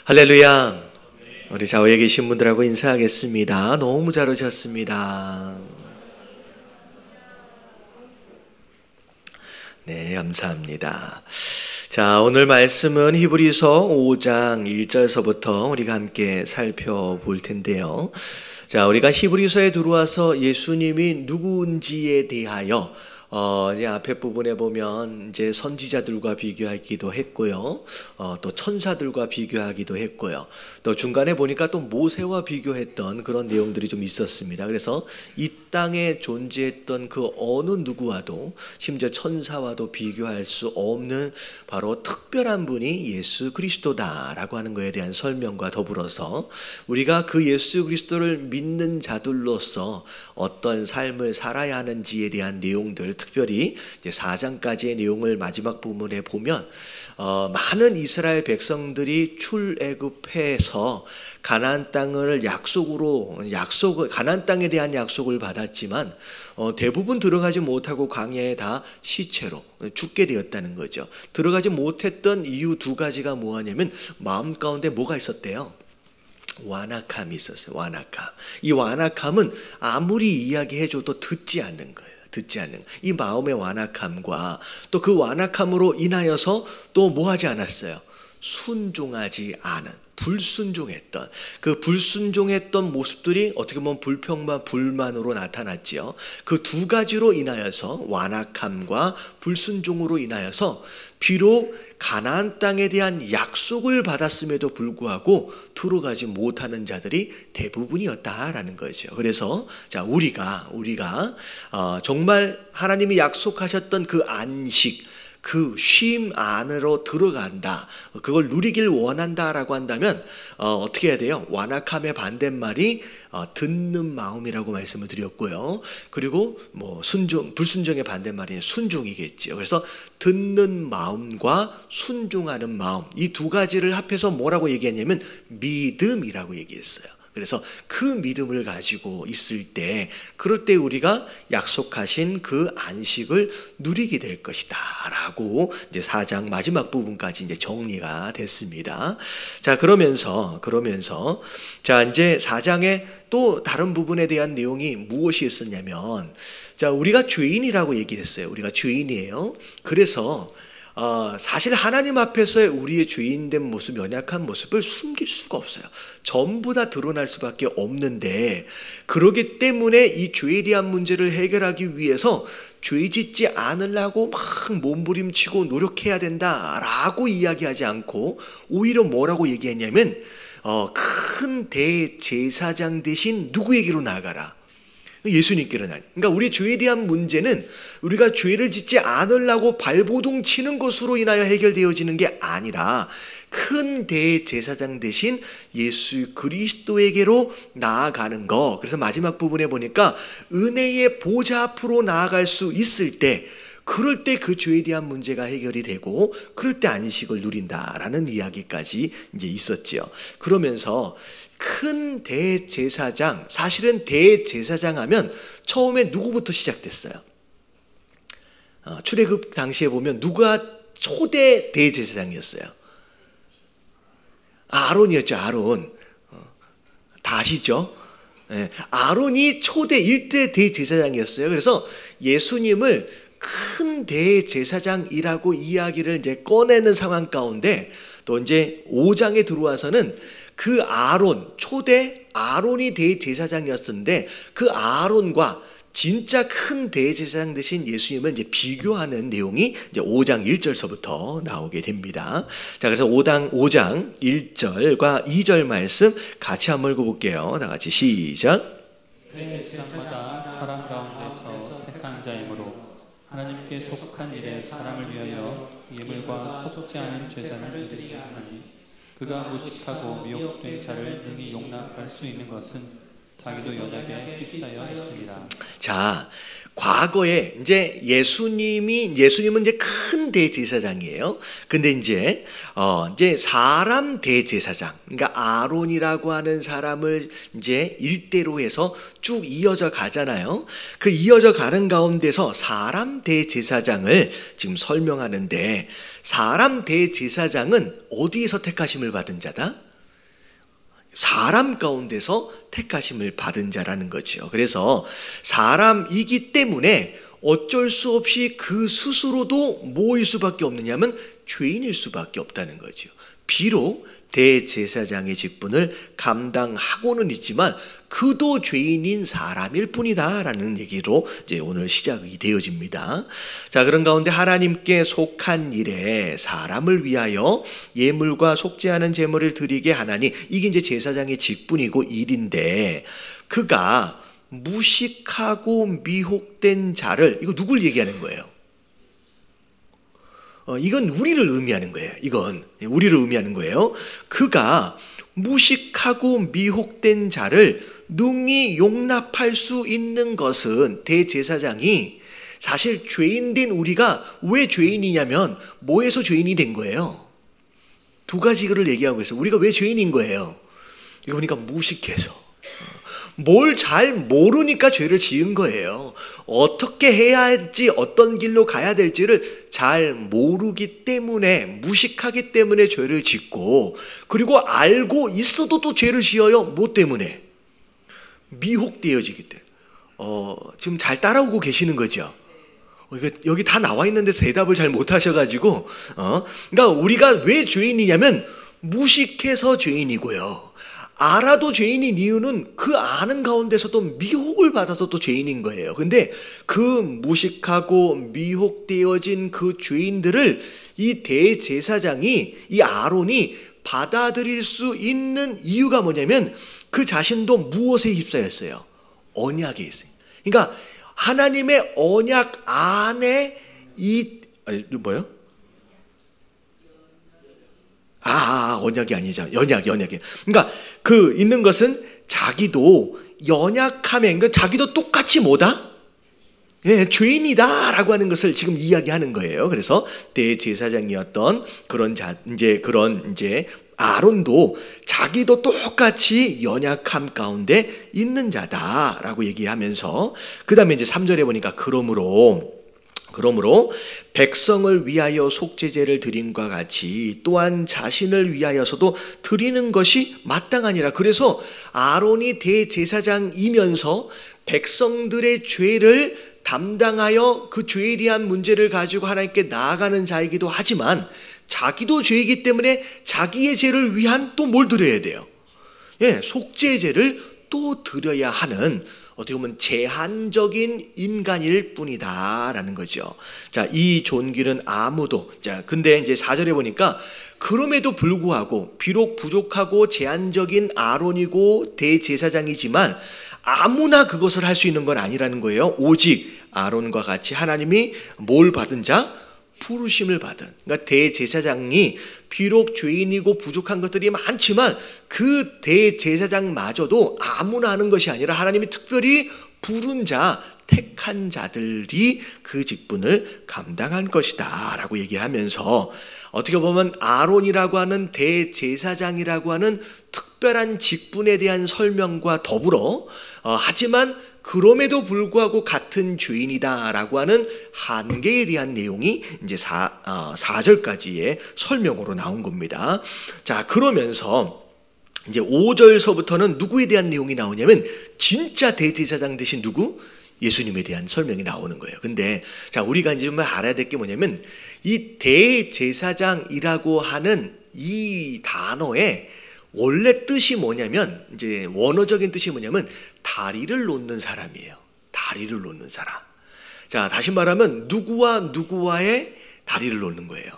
할렐루야. 우리 좌우에 계신 분들하고 인사하겠습니다. 너무 잘 오셨습니다. 네, 감사합니다. 자, 오늘 말씀은 히브리서 5장 1절서부터 우리가 함께 살펴볼 텐데요. 자, 우리가 히브리서에 들어와서 예수님이 누구인지에 대하여 이제 앞에 부분에 보면 이제 선지자들과 비교하기도 했고요. 또 천사들과 비교하기도 했고요. 또 중간에 보니까 또 모세와 비교했던 그런 내용들이 좀 있었습니다. 그래서 이 땅에 존재했던 그 어느 누구와도 심지어 천사와도 비교할 수 없는 바로 특별한 분이 예수 그리스도다라고 하는 것에 대한 설명과 더불어서 우리가 그 예수 그리스도를 믿는 자들로서 어떤 삶을 살아야 하는지에 대한 내용들, 특별히 이제 4장까지의 내용을 마지막 부분에 보면 많은 이스라엘 백성들이 출애굽해서 가나안 땅을 가나안 땅에 대한 약속을 받았지만 대부분 들어가지 못하고 광야에 다 시체로 죽게 되었다는 거죠. 들어가지 못했던 이유 두 가지가 뭐냐면 마음 가운데 뭐가 있었대요? 완악함이 있었어요. 완악함. 이 완악함은 아무리 이야기해줘도 듣지 않는 거예요. 이 마음의 완악함과 또 그 완악함으로 인하여서 또 뭐 하지 않았어요? 순종하지 않은, 불순종했던 그 불순종했던 모습들이 어떻게 보면 불평만 불만으로 나타났지요. 그 두 가지로 인하여서 완악함과 불순종으로 인하여서 비록 가나안 땅에 대한 약속을 받았음에도 불구하고 들어가지 못하는 자들이 대부분이었다라는 거죠. 그래서 자 우리가 정말 하나님이 약속하셨던 그 안식, 그 쉼 안으로 들어간다, 그걸 누리길 원한다라고 한다면 어떻게 해야 돼요? 완악함의 반대말이 듣는 마음이라고 말씀을 드렸고요. 그리고 불순종의 반대말이 순종이겠죠. 그래서 듣는 마음과 순종하는 마음, 이 두 가지를 합해서 뭐라고 얘기했냐면 믿음이라고 얘기했어요. 그래서 그 믿음을 가지고 있을 때, 그럴 때 우리가 약속하신 그 안식을 누리게 될 것이다 라고 이제 4장 마지막 부분까지 이제 정리가 됐습니다. 자, 그러면서 자, 이제 4장에 또 다른 부분에 대한 내용이 무엇이 있었냐면, 자, 우리가 죄인이라고 얘기했어요. 우리가 죄인이에요. 그래서 사실 하나님 앞에서의 우리의 죄인된 모습, 연약한 모습을 숨길 수가 없어요. 전부 다 드러날 수밖에 없는데, 그러기 때문에 이 죄에 대한 문제를 해결하기 위해서 죄 짓지 않으려고 막 몸부림치고 노력해야 된다라고 이야기하지 않고 오히려 뭐라고 얘기했냐면 큰 대제사장 대신 누구에게로 나아가라? 예수님께로 나아가. 그러니까 우리 죄에 대한 문제는 우리가 죄를 짓지 않으려고 발버둥 치는 것으로 인하여 해결되어지는 게 아니라 큰 대제사장 대신 예수 그리스도에게로 나아가는 거. 그래서 마지막 부분에 보니까 은혜의 보좌 앞으로 나아갈 수 있을 때, 그럴 때 그 죄에 대한 문제가 해결이 되고 그럴 때 안식을 누린다라는 이야기까지 이제 있었지요. 그러면서 큰 대제사장, 사실은 대제사장 하면 처음에 누구부터 시작됐어요? 출애굽 당시에 보면 누가 초대 대제사장이었어요? 아론이었죠. 아론. 다 아시죠? 아론이 초대 1대 대제사장이었어요. 그래서 예수님을 큰 대제사장이라고 이야기를 이제 꺼내는 상황 가운데, 또 이제 5장에 들어와서는 그 아론, 초대 아론이 대제사장이었는데 그 아론과 진짜 큰 대제사장 되신 예수님을 이제 비교하는 내용이 이제 5장 1절서부터 나오게 됩니다. 자, 그래서 5장 1절과 2절 말씀 같이 한번 읽어볼게요. 다 같이 시작. 대제사장마다 사람 가운데서 택한 자이므로 하나님께 속한 일에 사람을 위하여 예물과 속지 않은 제사를 드리게 하니, 그가 무식하고 미혹된 자를 능히 용납할 수 있는 것은 자기도 연약에 휩싸여 있습니다. 자, 과거에 이제 예수님은 이제 큰 대제사장이에요. 근데 이제 사람 대제사장, 그러니까 아론이라고 하는 사람을 이제 일대로 해서 쭉 이어져 가잖아요. 그 이어져 가는 가운데서 사람 대제사장을 지금 설명하는데, 사람 대제사장은 어디에서 택하심을 받은 자다? 사람 가운데서 택하심을 받은 자라는 거죠. 그래서 사람이기 때문에 어쩔 수 없이 그 스스로도 뭐일 수밖에 없느냐면 죄인일 수밖에 없다는 거죠. 비록 대제사장의 직분을 감당하고는 있지만 그도 죄인인 사람일 뿐이다라는 얘기로 이제 오늘 시작이 되어집니다. 자, 그런 가운데 하나님께 속한 일에 사람을 위하여 예물과 속죄하는 제물을 드리게 하나니, 이게 이제 제사장의 직분이고 일인데, 그가 무식하고 미혹된 자를, 이거 누굴 얘기하는 거예요? 이건 우리를 의미하는 거예요. 이건 우리를 의미하는 거예요. 그가 무식하고 미혹된 자를 능히 용납할 수 있는 것은, 대제사장이 사실 죄인된 우리가 왜 죄인이냐면 뭐에서 죄인이 된 거예요? 두 가지를 얘기하고 있어요. 우리가 왜 죄인인 거예요? 이거 보니까 무식해서, 뭘 잘 모르니까 죄를 지은 거예요. 어떻게 해야 할지, 어떤 길로 가야 될지를 잘 모르기 때문에, 무식하기 때문에 죄를 짓고, 그리고 알고 있어도 또 죄를 지어요. 뭐 때문에? 미혹되어지기 때문에. 지금 잘 따라오고 계시는 거죠? 여기 다 나와 있는데 대답을 잘 못하셔가지고, 그러니까 우리가 왜 죄인이냐면 무식해서 죄인이고요. 알아도 죄인인 이유는 그 아는 가운데서도 미혹을 받아서 또 죄인인 거예요. 근데 그 무식하고 미혹되어진 그 죄인들을 이 대제사장이, 이 아론이 받아들일 수 있는 이유가 뭐냐면 그 자신도 무엇에 휩싸였어요? 언약에 있어요. 그러니까 하나님의 언약 안에 뭐요? 언약이 아니죠. 연약이. 그러니까 그 있는 것은 자기도 연약함에, 그러니까 자기도 똑같이 뭐다? 예, 죄인이다라고 하는 것을 지금 이야기하는 거예요. 그래서 대제사장이었던 그런 아론도 자기도 똑같이 연약함 가운데 있는 자다라고 얘기하면서, 그 다음에 이제 3절에 보니까 그러므로 백성을 위하여 속죄제를 드림과 같이 또한 자신을 위하여서도 드리는 것이 마땅하니라. 그래서 아론이 대제사장이면서 백성들의 죄를 담당하여 그 죄에 대한 문제를 가지고 하나님께 나아가는 자이기도 하지만, 자기도 죄이기 때문에 자기의 죄를 위한 또 뭘 드려야 돼요? 예, 속죄제를 또 드려야 하는, 어떻게 보면 제한적인 인간일 뿐이다라는 거죠. 자, 이 존귀는 아무도, 근데 이제 4절에 보니까 그럼에도 불구하고 비록 부족하고 제한적인 아론이고 대제사장이지만 아무나 그것을 할 수 있는 건 아니라는 거예요. 오직 아론과 같이 하나님이 뭘 받은 자? 부르심을 받은. 그러니까 대제사장이 비록 죄인이고 부족한 것들이 많지만 그 대제사장마저도 아무나 하는 것이 아니라 하나님이 특별히 부른 자, 택한 자들이 그 직분을 감당한 것이다 라고 얘기하면서, 어떻게 보면 아론이라고 하는 대제사장이라고 하는 특별한 직분에 대한 설명과 더불어 하지만 그럼에도 불구하고 같은 죄인이다라고 하는 한계에 대한 내용이 이제 4절까지의 설명으로 나온 겁니다. 자, 그러면서 이제 5절서부터는 누구에 대한 내용이 나오냐면 진짜 대제사장 되신 누구? 예수님에 대한 설명이 나오는 거예요. 근데 자, 우리가 이제 좀 알아야 될 게 뭐냐면 이 대제사장이라고 하는 이 단어의 원래 뜻이 뭐냐면, 이제 원어적인 뜻이 뭐냐면 다리를 놓는 사람이에요. 다리를 놓는 사람. 자, 다시 말하면 누구와 누구와의 다리를 놓는 거예요.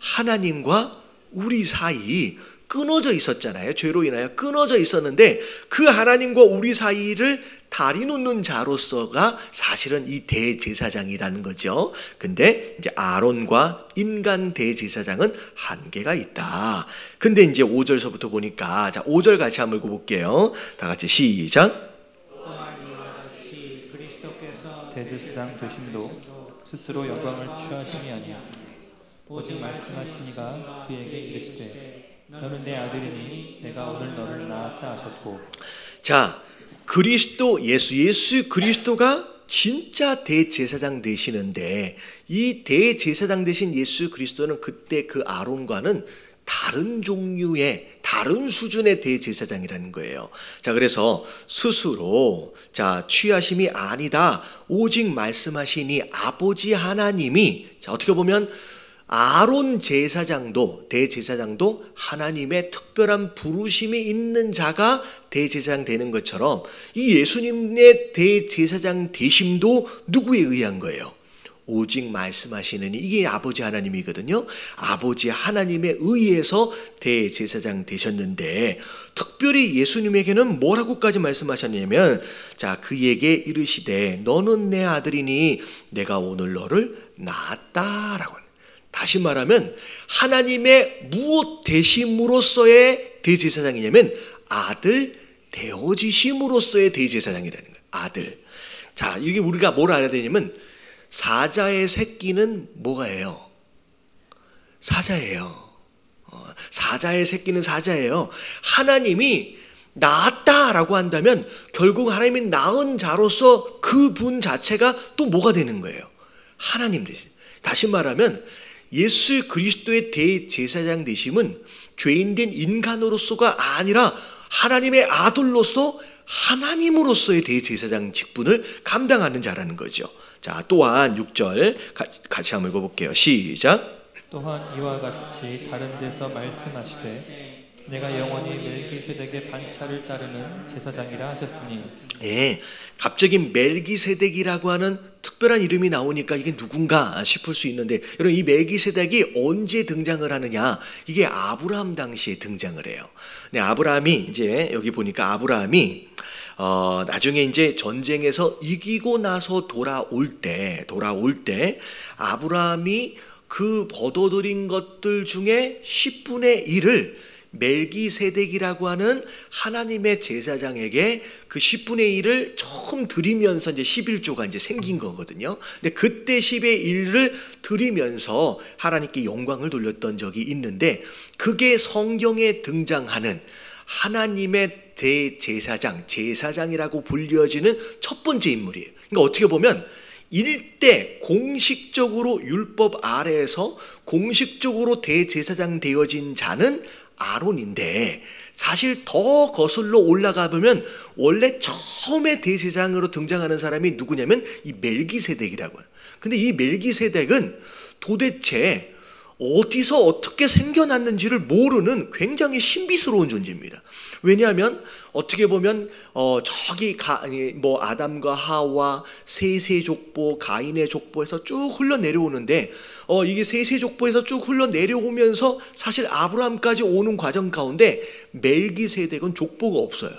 하나님과 우리 사이 끊어져 있었잖아요. 죄로 인하여 끊어져 있었는데 그 하나님과 우리 사이를 다리 놓는 자로서가 사실은 이 대제사장이라는 거죠. 근데 이제 아론과 인간 대제사장은 한계가 있다. 근데 이제 5절서부터 보니까, 자, 5절 같이 한번 읽어볼게요. 다 같이 시작. 대제사장 되심도 스스로 영광을 취하심이 아니야. 오직 말씀하시니가 그에게 이르시되 너는 내 아들이니 내가 오늘 너를 낳았다 하셨고. 자, 그리스도 예수 그리스도가 진짜 대제사장 되시는데, 이 대제사장 되신 예수 그리스도는 그때 그 아론과는 다른 종류의 다른 수준의 대제사장이라는 거예요. 자, 그래서 스스로 취하심이 아니다 오직 말씀하시니 아버지 하나님이, 자, 어떻게 보면 아론 제사장도 대제사장도 하나님의 특별한 부르심이 있는 자가 대제사장 되는 것처럼 이 예수님의 대제사장 되심도 누구에 의한 거예요? 오직 말씀하시느니, 이게 아버지 하나님이거든요. 아버지 하나님에 의해서 대제사장 되셨는데, 특별히 예수님에게는 뭐라고까지 말씀하셨냐면, 자, 그에게 이르시되 너는 내 아들이니 내가 오늘 너를 낳았다라고. 다시 말하면 하나님의 무엇 되심으로써의 대제사장이냐면 아들 되어지심으로써의 대제사장이라는 거예요. 아들. 자, 이게 우리가 뭘 알아야 되냐면 사자의 새끼는 뭐가예요? 사자예요. 사자의 새끼는 사자예요. 하나님이 낳았다라고 한다면 결국 하나님이 낳은 자로서 그분 자체가 또 뭐가 되는 거예요? 하나님 되시. 다시 말하면 예수 그리스도의 대제사장 되심은 죄인된 인간으로서가 아니라 하나님의 아들로서 하나님으로서의 대제사장 직분을 감당하는 자라는 거죠. 자, 또한 6절 같이 한번 읽어볼게요. 시작. 또한 이와 같이 다른 데서 말씀하시되 내가 영원히 멜기세덱의 반차를 따르는 제사장이라 하셨으니. 예, 갑자기 멜기세덱이라고 하는 특별한 이름이 나오니까 이게 누군가 싶을 수 있는데, 여러분, 이 멜기세덱이 언제 등장을 하느냐? 이게 아브라함 당시에 등장을 해요. 네, 아브라함이 이제 여기 보니까 아브라함이 나중에 이제 전쟁에서 이기고 나서 돌아올 때 아브라함이 그 거둬들인 것들 중에 10분의 1을 멜기세덱이라고 하는 하나님의 제사장에게 그 10분의 1을 처음 드리면서 이제 11조가 이제 생긴 거거든요. 근데 그때 10의 1을 드리면서 하나님께 영광을 돌렸던 적이 있는데, 그게 성경에 등장하는 하나님의 대제사장, 제사장이라고 불려지는 첫 번째 인물이에요. 그러니까 어떻게 보면 일대 공식적으로 율법 아래에서 공식적으로 대제사장 되어진 자는 아론인데, 사실 더 거슬러 올라가 보면 원래 처음에 대제사장으로 등장하는 사람이 누구냐면 이 멜기세덱이라고 해요. 근데 이 멜기세덱은 도대체 어디서 어떻게 생겨났는지를 모르는 굉장히 신비스러운 존재입니다. 왜냐하면 어떻게 보면 저기 아담과 하와 셋의 족보, 가인의 족보에서 쭉 흘러내려오는데, 이게 셋의 족보에서 쭉 흘러내려오면서 사실 아브라함까지 오는 과정 가운데 멜기세덱은 족보가 없어요.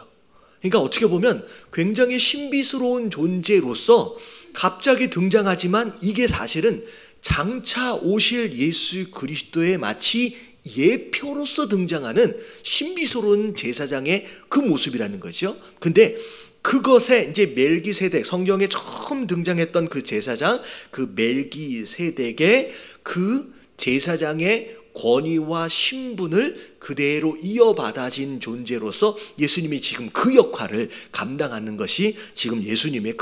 그러니까 어떻게 보면 굉장히 신비스러운 존재로서 갑자기 등장하지만 이게 사실은 장차 오실 예수 그리스도의 마치 예표로서 등장하는 신비스러운 제사장의 그 모습이라는 거죠. 근데 그것에 이제 멜기세덱, 성경에 처음 등장했던 그 제사장, 그 멜기세덱의 그 제사장의 권위와 신분을 그대로 이어받아진 존재로서 예수님이 지금 그 역할을 감당하는 것이 지금 예수님의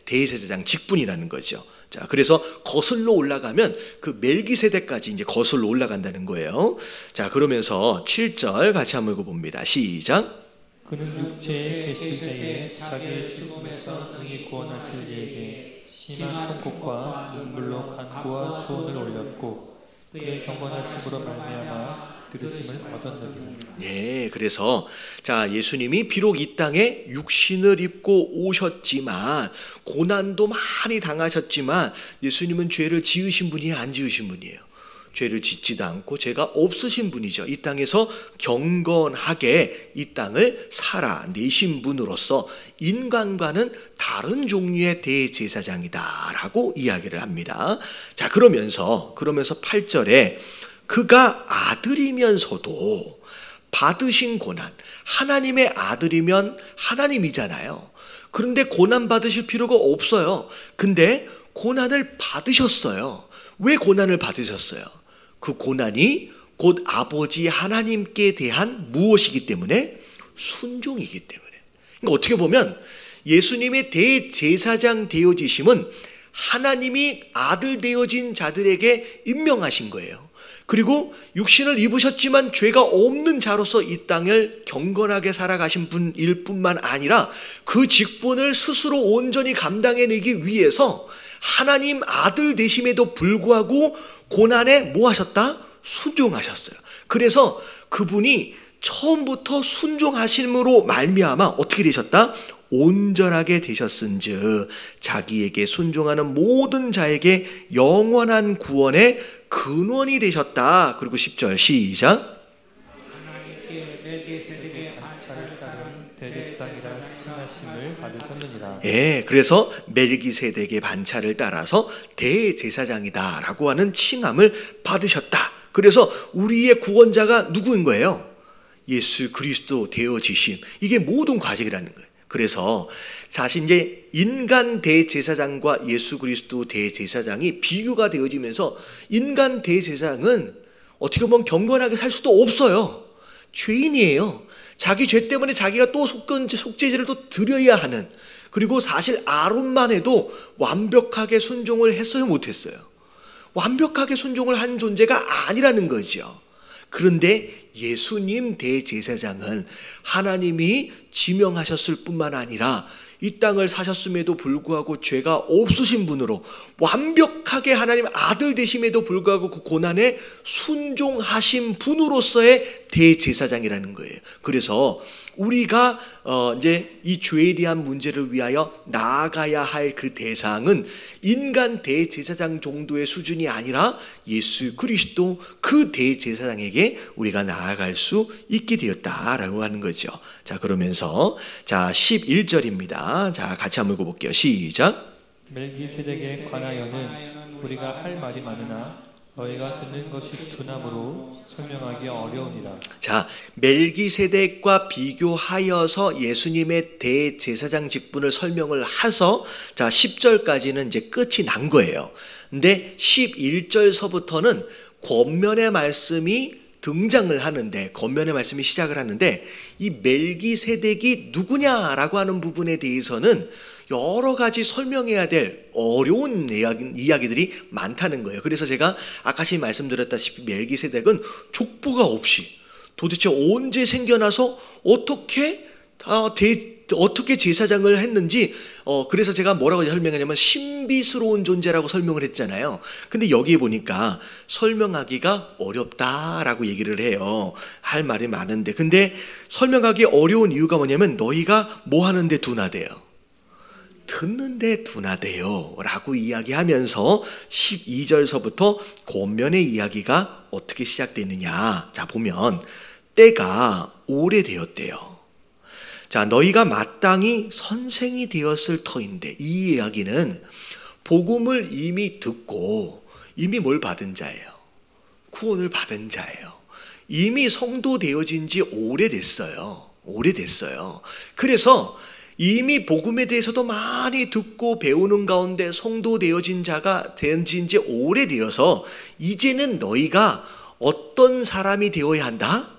대제사장 직분이라는 거죠. 자, 그래서 거슬러 올라가면 그 멜기세덱까지 이제 거슬러 올라간다는 거예요. 자, 그러면서 7절 같이 한번 읽어봅니다. 시작. 그는 육체에 계실 때에 자기의 죽음에서 능히 구원하실 이에게 심한 통곡과 눈물로 간구와 소원을 올렸고 그의 경건하심으로 말미암아 들으심을 얻었느니라. 네, 그래서 자, 예수님이 비록 이 땅에 육신을 입고 오셨지만 고난도 많이 당하셨지만 예수님은 죄를 지으신 분이에요, 안 지으신 분이에요? 죄를 짓지도 않고 죄가 없으신 분이죠. 이 땅에서 경건하게 이 땅을 살아내신 분으로서 인간과는 다른 종류의 대제사장이다라고 이야기를 합니다. 자, 그러면서 8절에 그가 아들이면서도 받으신 고난, 하나님의 아들이면 하나님이잖아요. 그런데 고난 받으실 필요가 없어요. 근데 고난을 받으셨어요. 왜 고난을 받으셨어요? 그 고난이 곧 아버지 하나님께 대한 무엇이기 때문에? 순종이기 때문에. 그러니까 어떻게 보면 예수님의 대제사장 되어지심은 하나님이 아들 되어진 자들에게 임명하신 거예요. 그리고 육신을 입으셨지만 죄가 없는 자로서 이 땅을 경건하게 살아가신 분일 뿐만 아니라 그 직분을 스스로 온전히 감당해내기 위해서 하나님 아들 되심에도 불구하고 고난에 뭐 하셨다? 순종하셨어요. 그래서 그분이 처음부터 순종하심으로 말미암아 어떻게 되셨다? 온전하게 되셨은즉 자기에게 순종하는 모든 자에게 영원한 구원의 근원이 되셨다. 그리고 10절 시작. 하나님께 멜기세덱의 반차를 따른 대제사장이라 칭하심을 받으셨느니라. 예, 그래서 멜기세덱의 반차를 따라서 대제사장이다 라고 하는 칭함을 받으셨다. 그래서 우리의 구원자가 누구인 거예요? 예수 그리스도 되어지심. 이게 모든 과정이라는 거예요. 그래서 사실 이제 인간 대제사장과 예수 그리스도 대제사장이 비교가 되어지면서 인간 대제사장은 어떻게 보면 경건하게 살 수도 없어요. 죄인이에요. 자기 죄 때문에 자기가 또 속죄제를 또 드려야 하는, 그리고 사실 아론만 해도 완벽하게 순종을 했어요, 못했어요? 완벽하게 순종을 한 존재가 아니라는 거죠. 그런데 예수님 대제사장은 하나님이 지명하셨을 뿐만 아니라 이 땅을 사셨음에도 불구하고 죄가 없으신 분으로 완벽하게 하나님 아들 되심에도 불구하고 그 고난에 순종하신 분으로서의 대제사장이라는 거예요. 그래서 우리가 이제 이 죄에 대한 문제를 위하여 나아가야 할 그 대상은 인간 대제사장 정도의 수준이 아니라 예수 그리스도 그 대제사장에게 우리가 나아갈 수 있게 되었다라고 하는 거죠. 자, 그러면서 자 11절입니다. 자, 같이 한번 읽어볼게요. 시작. 멜기세덱에 관하여는 우리가 할 말이 많으나 너희가 듣는 것이 둔함으로 설명하기 어려우니라. 자, 멜기세덱과 비교하여서 예수님의 대제사장 직분을 설명을 해서 자 10절까지는 이제 끝이 난 거예요. 근데 11절서부터는 권면의 말씀이 등장을 하는데, 권면의 말씀이 시작을 하는데, 이 멜기세덱이 누구냐라고 하는 부분에 대해서는 여러 가지 설명해야 될 어려운 이야기들이 많다는 거예요. 그래서 제가 아까 말씀드렸다시피 멜기세덱은 족보가 없이 도대체 언제 생겨나서 어떻게 제사장을 했는지, 그래서 제가 뭐라고 설명하냐면 신비스러운 존재라고 설명을 했잖아요. 근데 여기에 보니까 설명하기가 어렵다라고 얘기를 해요. 할 말이 많은데, 근데 설명하기 어려운 이유가 뭐냐면 너희가 뭐 하는데 둔하대요? 듣는데 둔하대요 라고 이야기하면서 12절서부터 권면의 이야기가 어떻게 시작되느냐. 자, 보면 때가 오래되었대요. 자, 너희가 마땅히 선생이 되었을 터인데, 이 이야기는 복음을 이미 듣고 이미 뭘 받은 자예요? 구원을 받은 자예요. 이미 성도 되어진 지 오래됐어요. 그래서 이미 복음에 대해서도 많이 듣고 배우는 가운데 성도 되어진 자가 된 지 오래되어서 이제는 너희가 어떤 사람이 되어야 한다?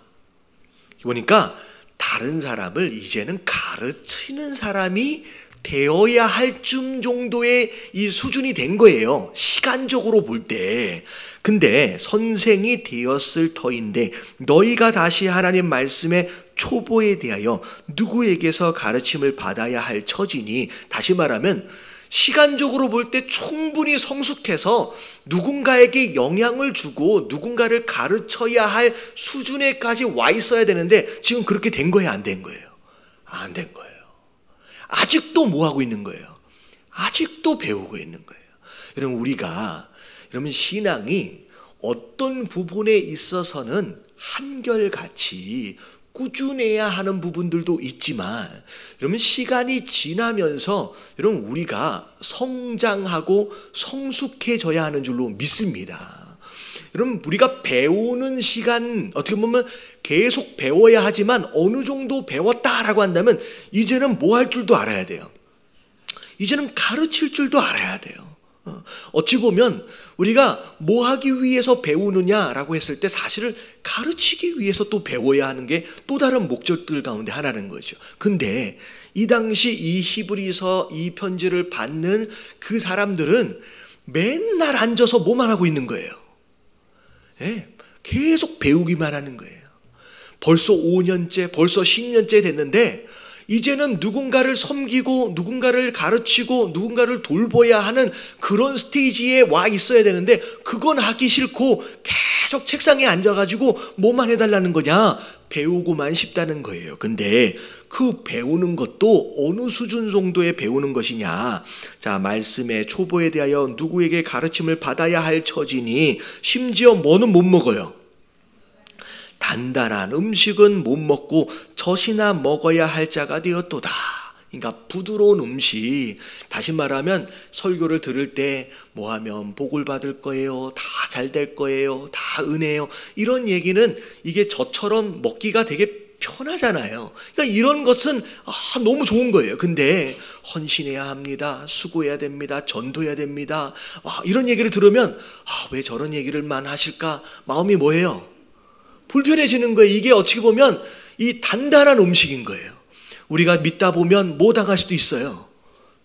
보니까 다른 사람을 이제는 가르치는 사람이 되어야 할 쯤 정도의 이 수준이 된 거예요. 시간적으로 볼 때. 근데 선생이 되었을 터인데 너희가 다시 하나님 말씀의 초보에 대하여 누구에게서 가르침을 받아야 할 처지니, 다시 말하면 시간적으로 볼 때 충분히 성숙해서 누군가에게 영향을 주고 누군가를 가르쳐야 할 수준에까지 와 있어야 되는데 지금 그렇게 된 거예요? 안 된 거예요? 안 된 거예요. 아직도 뭐 하고 있는 거예요? 아직도 배우고 있는 거예요. 여러분 신앙이 어떤 부분에 있어서는 한결같이 꾸준해야 하는 부분들도 있지만, 여러분 시간이 지나면서 여러분 우리가 성장하고 성숙해져야 하는 줄로 믿습니다. 여러분 우리가 배우는 시간, 어떻게 보면 계속 배워야 하지만 어느 정도 배웠다라고 한다면 이제는 뭐 할 줄도 알아야 돼요. 이제는 가르칠 줄도 알아야 돼요. 어찌 보면 우리가 뭐 하기 위해서 배우느냐라고 했을 때 사실은 가르치기 위해서 또 배워야 하는 게 또 다른 목적들 가운데 하나는 거죠. 근데 이 당시 이 히브리서 이 편지를 받는 그 사람들은 맨날 앉아서 뭐만 하고 있는 거예요? 예, 계속 배우기만 하는 거예요. 벌써 5년째, 벌써 10년째 됐는데 이제는 누군가를 섬기고 누군가를 가르치고 누군가를 돌봐야 하는 그런 스테이지에 와 있어야 되는데 그건 하기 싫고 계속 책상에 앉아가지고 뭐만 해달라는 거냐? 배우고만 싶다는 거예요. 근데 그 배우는 것도 어느 수준 정도의 배우는 것이냐? 자, 말씀의 초보에 대하여 누구에게 가르침을 받아야 할 처지니 심지어 뭐는 못 먹어요. 단단한 음식은 못 먹고 젖이나 먹어야 할 자가 되었도다. 그러니까 부드러운 음식, 다시 말하면 설교를 들을 때 뭐 하면 복을 받을 거예요, 다 잘 될 거예요, 다 은혜요, 이런 얘기는 이게 저처럼 먹기가 되게 편하잖아요. 그러니까 이런 것은 너무 좋은 거예요. 근데 헌신해야 합니다, 수고해야 됩니다, 전도해야 됩니다, 이런 얘기를 들으면 왜 저런 얘기를만 하실까 마음이 뭐예요? 불편해지는 거예요. 이게 어떻게 보면 이 단단한 음식인 거예요. 우리가 믿다 보면 뭐 당할 수도 있어요.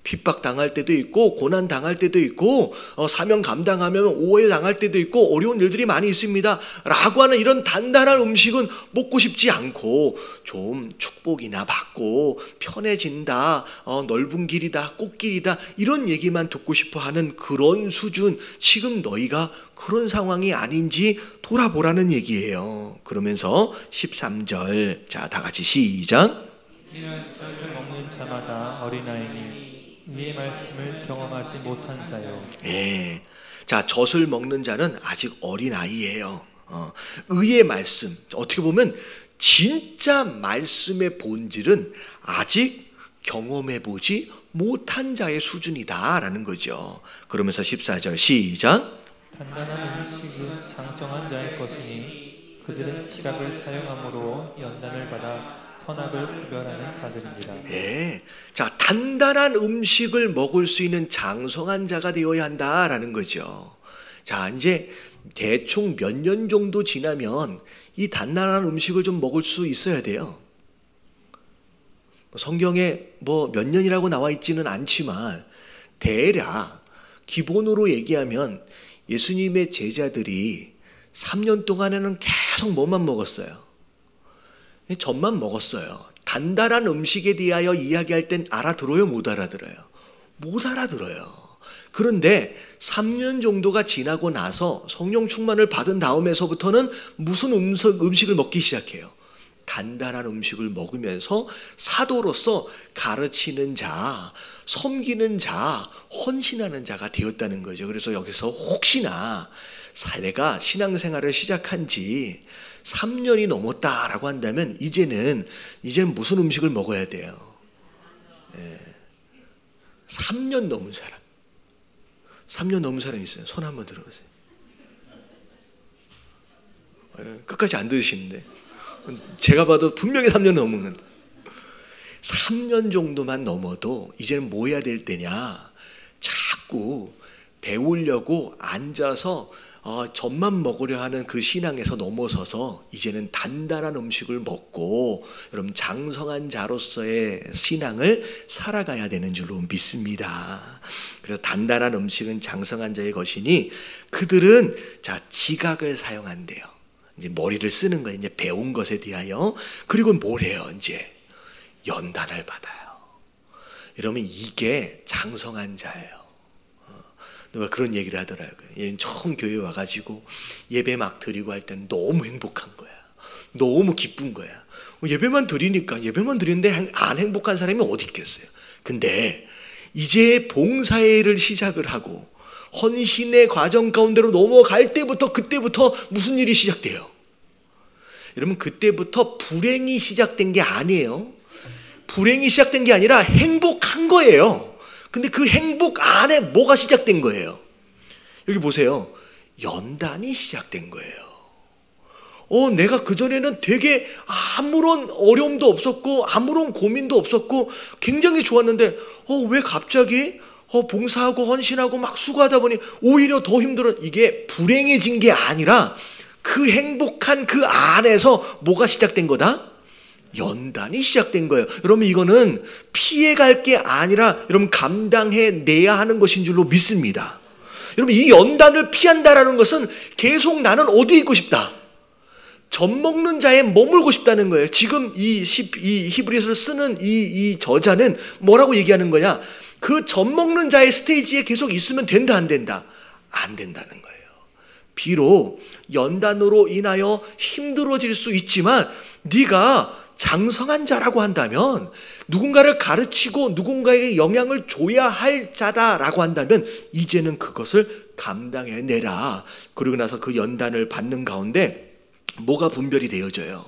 핍박 당할 때도 있고 고난 당할 때도 있고 사명 감당하면 오해 당할 때도 있고 어려운 일들이 많이 있습니다 라고 하는 이런 단단한 음식은 먹고 싶지 않고 좀 축복이나 받고 편해진다, 넓은 길이다, 꽃길이다, 이런 얘기만 듣고 싶어 하는 그런 수준, 지금 너희가 그런 상황이 아닌지 돌아보라는 얘기예요. 그러면서 13절, 자, 다 같이 시작. 이는 젖을 먹는 자마다 어린아이니 이의 말씀을 경험하지 못한 자요. 예. 자, 젖을 먹는 자는 아직 어린아이예요. 의의 말씀, 어떻게 보면 진짜 말씀의 본질은 아직 경험해보지 못한 자의 수준이다라는 거죠. 그러면서 14절 시작. 단단한 음식은 장성한 자의 것이니 그들은 시각을 사용함으로 연단을 받아 선악을 구별하는 자들입니다. 예. 자, 단단한 음식을 먹을 수 있는 장성한 자가 되어야 한다라는 거죠. 자, 이제 대충 몇 년 정도 지나면 이 단단한 음식을 좀 먹을 수 있어야 돼요. 성경에 뭐 몇 년이라고 나와 있지는 않지만 대략 기본으로 얘기하면 예수님의 제자들이 3년 동안에는 계속 뭐만 먹었어요? 젖만 먹었어요. 단단한 음식에 대하여 이야기할 땐 알아들어요, 못 알아들어요? 못 알아들어요. 그런데 3년 정도가 지나고 나서 성령 충만을 받은 다음에서부터는 무슨 음식을 먹기 시작해요? 단단한 음식을 먹으면서 사도로서 가르치는 자, 섬기는 자, 헌신하는 자가 되었다는 거죠. 그래서 여기서 혹시나 내가 신앙생활을 시작한 지 3년이 넘었다라고 한다면 이제는 무슨 음식을 먹어야 돼요? 3년 넘은 사람. 3년 넘은 사람 있어요? 손 한번 들어보세요. 끝까지 안 들으시는데. 제가 봐도 분명히 3년 넘은 건데. 3년 정도만 넘어도 이제는 뭐 해야 될 때냐? 자꾸 배우려고 앉아서 젖만 먹으려 하는 그 신앙에서 넘어서서 이제는 단단한 음식을 먹고 여러분 장성한 자로서의 신앙을 살아가야 되는 줄로 믿습니다. 그래서 단단한 음식은 장성한 자의 것이니 그들은 자, 지각을 사용한대요. 이제 머리를 쓰는 거예요. 이제 배운 것에 대하여. 그리고 뭘 해요? 이제 연단을 받아요. 여러분 이게 장성한 자예요. 누가 그런 얘기를 하더라고요. 얘는 처음 교회 와가지고 예배 막 드리고 할 때는 너무 행복한 거야. 너무 기쁜 거야. 예배만 드리는데 안 행복한 사람이 어디 있겠어요. 근데 이제 봉사회를 시작을 하고 헌신의 과정 가운데로 넘어갈 때부터 그때부터 무슨 일이 시작돼요? 여러분 그때부터 불행이 시작된 게 아니에요. 불행이 시작된 게 아니라 행복한 거예요. 근데 그 행복 안에 뭐가 시작된 거예요? 여기 보세요. 연단이 시작된 거예요. 내가 그전에는 되게 아무런 어려움도 없었고 아무런 고민도 없었고 굉장히 좋았는데 왜 갑자기 봉사하고 헌신하고 막 수고하다 보니 오히려 더 힘들어. 이게 불행해진 게 아니라 그 행복한 그 안에서 뭐가 시작된 거다? 연단이 시작된 거예요. 여러분 이거는 피해갈 게 아니라 여러분 감당해내야 하는 것인 줄로 믿습니다. 여러분 이 연단을 피한다라는 것은 계속 나는 어디 있고 싶다? 젖먹는 자에 머물고 싶다는 거예요. 지금 이 히브리서를 쓰는 이 저자는 뭐라고 얘기하는 거냐? 그 젖먹는 자의 스테이지에 계속 있으면 된다, 안 된다? 안 된다는 거예요. 비록 연단으로 인하여 힘들어질 수 있지만 네가 장성한 자라고 한다면, 누군가를 가르치고 누군가에게 영향을 줘야 할 자다라고 한다면 이제는 그것을 감당해내라. 그러고 나서 그 연단을 받는 가운데 뭐가 분별이 되어져요?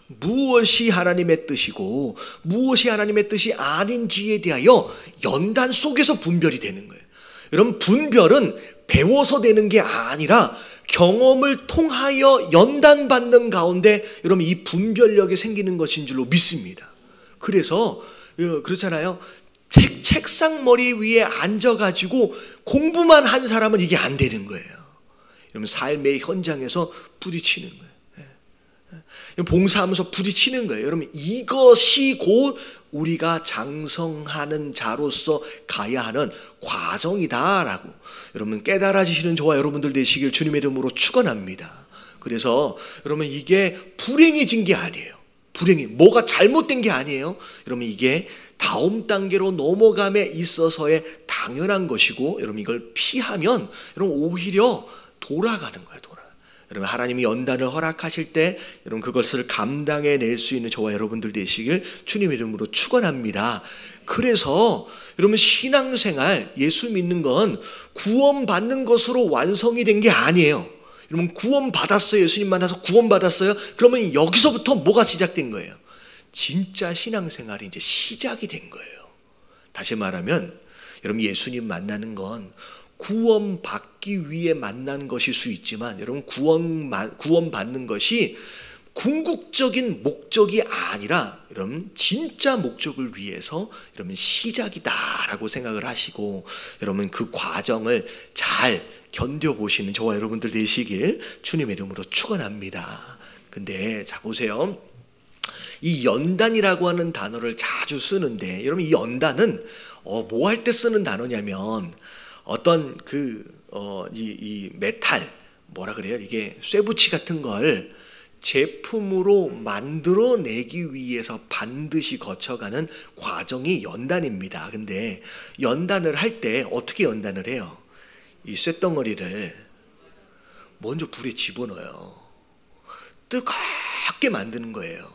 무엇이 하나님의 뜻이고 무엇이 하나님의 뜻이 아닌지에 대하여 연단 속에서 분별이 되는 거예요. 여러분, 분별은 배워서 되는 게 아니라 경험을 통하여 연단받는 가운데 여러분 이 분별력이 생기는 것인 줄로 믿습니다. 그래서 그렇잖아요. 책상 머리 위에 앉아가지고 공부만 한 사람은 이게 안 되는 거예요. 여러분, 삶의 현장에서 부딪히는 거예요. 봉사하면서 부딪히는 거예요. 여러분, 이것이 곧 우리가 장성하는 자로서 가야 하는 과정이다라고 여러분 깨달아지시는 저와 여러분들 되시길 주님의 이름으로 축원합니다. 그래서 여러분, 이게 불행해진 게 아니에요. 뭐가 잘못된 게 아니에요. 여러분, 이게 다음 단계로 넘어감에 있어서의 당연한 것이고, 여러분 이걸 피하면 여러분 오히려 돌아가는 거예요. 여러분, 하나님이 연단을 허락하실 때 여러분 그것을 감당해낼 수 있는 저와 여러분들 되시길 주님의 이름으로 축원합니다. 그래서 여러분, 신앙생활, 예수 믿는 건 구원받는 것으로 완성이 된 게 아니에요. 여러분, 구원받았어요. 예수님 만나서 구원받았어요. 그러면 여기서부터 뭐가 시작된 거예요? 진짜 신앙생활이 이제 시작이 된 거예요. 다시 말하면 여러분, 예수님 만나는 건 구원받기 위해 만난 것일 수 있지만 여러분, 구원받는 것이 궁극적인 목적이 아니라 여러분 진짜 목적을 위해서 여러분 시작이다라고 생각을 하시고 여러분 그 과정을 잘 견뎌보시는 저와 여러분들 되시길 주님의 이름으로 축원합니다. 근데 자 보세요. 이 연단이라고 하는 단어를 자주 쓰는데 여러분, 이 연단은 뭐 할 때 쓰는 단어냐면 어떤 이 메탈 뭐라 그래요? 이게 쇠붙이 같은 걸 제품으로 만들어내기 위해서 반드시 거쳐가는 과정이 연단입니다. 근데 연단을 할 때 어떻게 연단을 해요? 이 쇳덩어리를 먼저 불에 집어넣어요. 뜨겁게 만드는 거예요.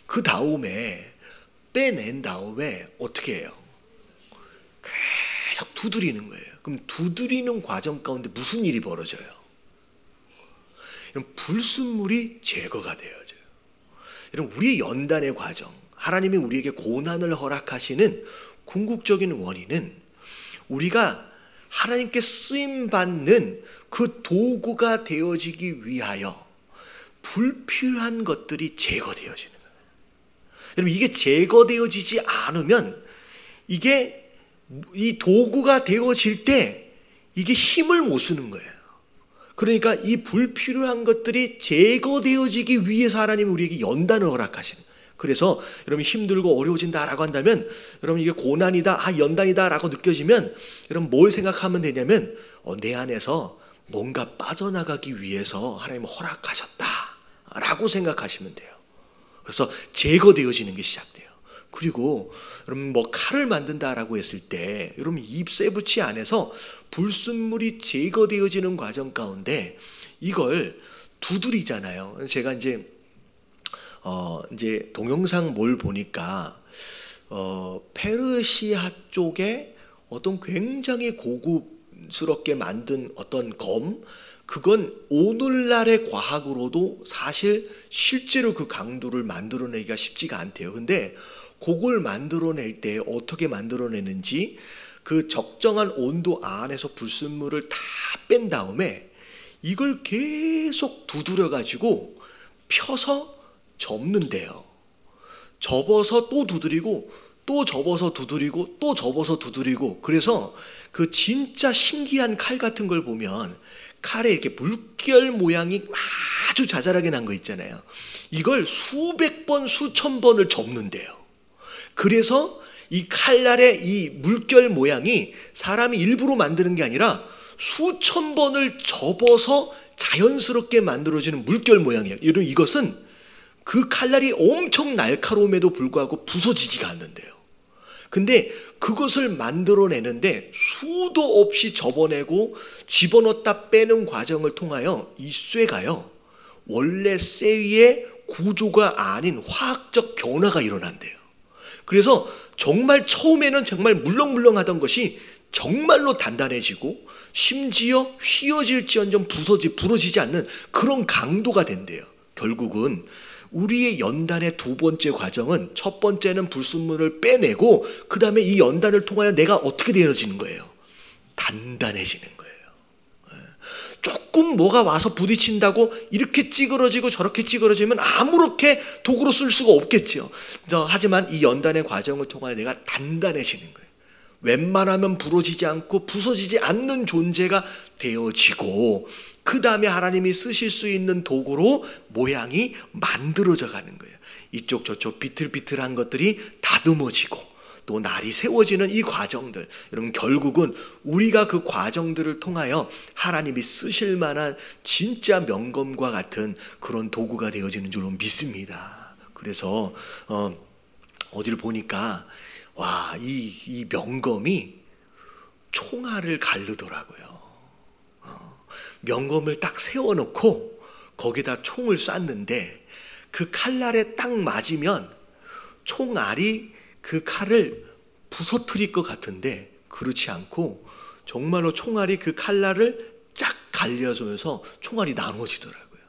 그 다음에 빼낸 다음에 어떻게 해요? 계속 두드리는 거예요. 그럼 두드리는 과정 가운데 무슨 일이 벌어져요? 불순물이 제거가 되어져요. 여러분, 우리의 연단의 과정, 하나님이 우리에게 고난을 허락하시는 궁극적인 원인은 우리가 하나님께 쓰임받는 그 도구가 되어지기 위하여 불필요한 것들이 제거되어지는 거예요. 여러분, 이게 제거되어지지 않으면 이게 이 도구가 되어질 때 이게 힘을 못 쓰는 거예요. 그러니까 이 불필요한 것들이 제거되어지기 위해서 하나님이 우리에게 연단을 허락하시는 거예요. 그래서 여러분, 힘들고 어려워진다라고 한다면 여러분 이게 고난이다, 연단이다라고 느껴지면 여러분 뭘 생각하면 되냐면 내 안에서 뭔가 빠져나가기 위해서 하나님이 허락하셨다라고 생각하시면 돼요. 그래서 제거되어지는 게 시작돼요. 그리고 여러분 뭐 칼을 만든다라고 했을 때 여러분 이 쇠붙이 안에서 불순물이 제거되어지는 과정 가운데 이걸 두드리잖아요. 제가 이제 동영상 뭘 보니까 페르시아 쪽에 어떤 굉장히 고급스럽게 만든 어떤 검, 그건 오늘날의 과학으로도 사실 실제로 그 강도를 만들어내기가 쉽지가 않대요. 근데 그걸 만들어낼 때 어떻게 만들어내는지 그 적정한 온도 안에서 불순물을 다 뺀 다음에 이걸 계속 두드려 가지고 펴서 접는데요. 접어서 또 두드리고 또 접어서 두드리고 또 접어서 두드리고, 그래서 그 진짜 신기한 칼 같은 걸 보면 칼에 이렇게 물결 모양이 아주 자잘하게 난 거 있잖아요. 이걸 수백 번 수천 번을 접는데요. 그래서 이 칼날의 이 물결 모양이 사람이 일부러 만드는 게 아니라 수천 번을 접어서 자연스럽게 만들어지는 물결 모양이에요. 여러분, 이것은 그 칼날이 엄청 날카로움에도 불구하고 부서지지가 않는데요. 근데 그것을 만들어내는데 수도 없이 접어내고 집어넣었다 빼는 과정을 통하여 이 쇠가요, 원래 쇠의 구조가 아닌 화학적 변화가 일어난대요. 그래서 정말 처음에는 정말 물렁물렁하던 것이 정말로 단단해지고 심지어 휘어질지언정 부러지지 않는 그런 강도가 된대요. 결국은 우리의 연단의 두 번째 과정은, 첫 번째는 불순물을 빼내고 그 다음에 이 연단을 통하여 내가 어떻게 되어지는 거예요? 단단해지는 거예요. 조금 뭐가 와서 부딪힌다고 이렇게 찌그러지고 저렇게 찌그러지면 아무렇게 도구로 쓸 수가 없겠죠. 하지만 이 연단의 과정을 통하여 내가 단단해지는 거예요. 웬만하면 부러지지 않고 부서지지 않는 존재가 되어지고, 그 다음에 하나님이 쓰실 수 있는 도구로 모양이 만들어져 가는 거예요. 이쪽 저쪽 비틀비틀한 것들이 다듬어지고 또 날이 세워지는 이 과정들, 여러분, 결국은 우리가 그 과정들을 통하여 하나님이 쓰실 만한 진짜 명검과 같은 그런 도구가 되어지는 줄로 믿습니다. 그래서 어디를 보니까 와, 이 명검이 총알을 가르더라고요. 명검을 딱 세워놓고 거기다 총을 쐈는데 그 칼날에 딱 맞으면 총알이 그 칼을 부서뜨릴 것 같은데 그렇지 않고 정말로 총알이 그 칼날을 쫙 갈려주면서 총알이 나눠지더라고요.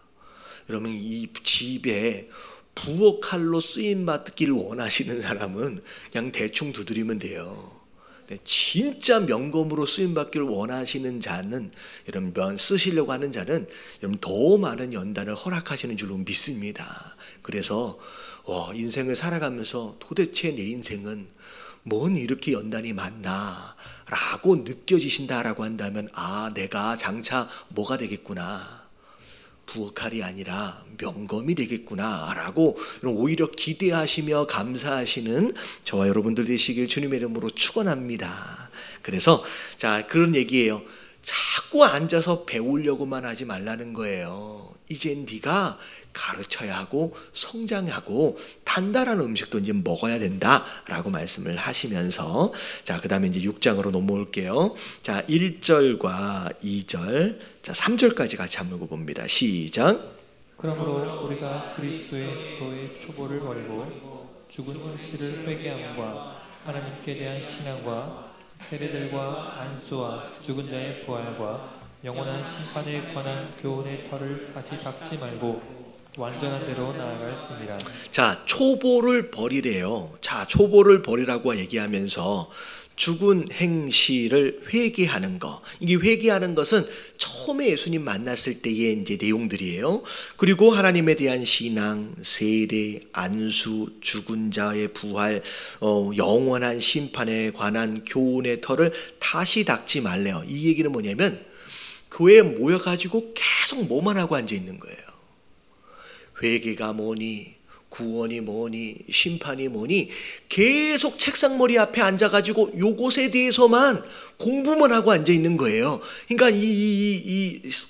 여러분, 이 집에 부엌칼로 쓰임 받기를 원하시는 사람은 그냥 대충 두드리면 돼요. 진짜 명검으로 쓰임 받기를 원하시는 자는, 여러분, 쓰시려고 하는 자는 여러분 더 많은 연단을 허락하시는 줄로 믿습니다. 그래서 인생을 살아가면서 도대체 내 인생은 뭔 이렇게 연단이 많나 라고 느껴지신다라고 한다면, 아, 내가 장차 뭐가 되겠구나, 부엌칼이 아니라 명검이 되겠구나 라고 오히려 기대하시며 감사하시는 저와 여러분들 되시길 주님의 이름으로 축원합니다. 그래서 자, 그런 얘기예요. 자꾸 앉아서 배우려고만 하지 말라는 거예요. 이젠 네가 가르쳐야 하고 성장하고 단단한 음식도 이제 먹어야 된다라고 말씀을 하시면서, 자, 그 다음에 이제 6장으로 넘어올게요. 자, 1절과 2절, 자, 3절까지 같이 한번 읽어봅니다. 시작. 그러므로 우리가 그리스도의 도의 초보를 버리고 죽은 형식을 회개함과 하나님께 대한 신앙과 세례들과 안수와 죽은 자의 부활과 영원한 심판에 관한 교훈의 털을 다시 닦지 말고 완전한 대로 나아갈지니라. 자, 초보를 버리래요. 자, 초보를 버리라고 얘기하면서 죽은 행실을 회개하는 거. 이게 회개하는 것은 처음에 예수님 만났을 때의 이제 내용들이에요. 그리고 하나님에 대한 신앙, 세례, 안수, 죽은 자의 부활, 영원한 심판에 관한 교훈의 털을 다시 닦지 말래요. 이 얘기는 뭐냐면 교회에 모여가지고 계속 뭐만 하고 앉아 있는 거예요. 회개가 뭐니, 구원이 뭐니, 심판이 뭐니, 계속 책상머리 앞에 앉아가지고 요것에 대해서만 공부만 하고 앉아 있는 거예요. 그러니까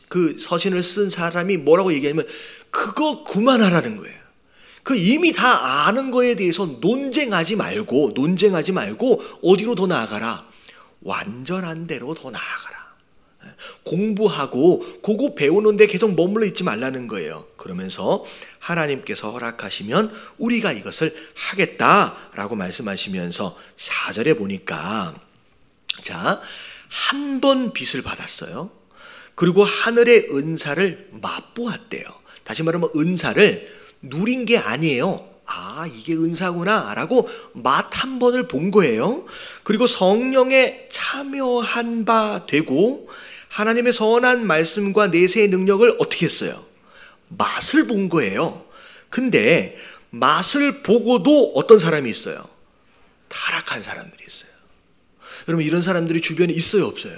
그 서신을 쓴 사람이 뭐라고 얘기하냐면 그거 그만하라는 거예요. 그 이미 다 아는 거에 대해서 논쟁하지 말고 어디로 더 나아가라? 완전한 대로 더 나아가라. 공부하고 그거 배우는데 계속 머물러 있지 말라는 거예요. 그러면서 하나님께서 허락하시면 우리가 이것을 하겠다라고 말씀하시면서 4절에 보니까, 자, 한 번 빚을 받았어요. 그리고 하늘의 은사를 맛보았대요. 다시 말하면 은사를 누린 게 아니에요. 아, 이게 은사구나 라고 맛 한 번을 본 거예요. 그리고 성령에 참여한 바 되고 하나님의 선한 말씀과 내세의 능력을 어떻게 했어요? 맛을 본 거예요. 근데 맛을 보고도 어떤 사람이 있어요? 타락한 사람들이 있어요. 여러분, 이런 사람들이 주변에 있어요, 없어요?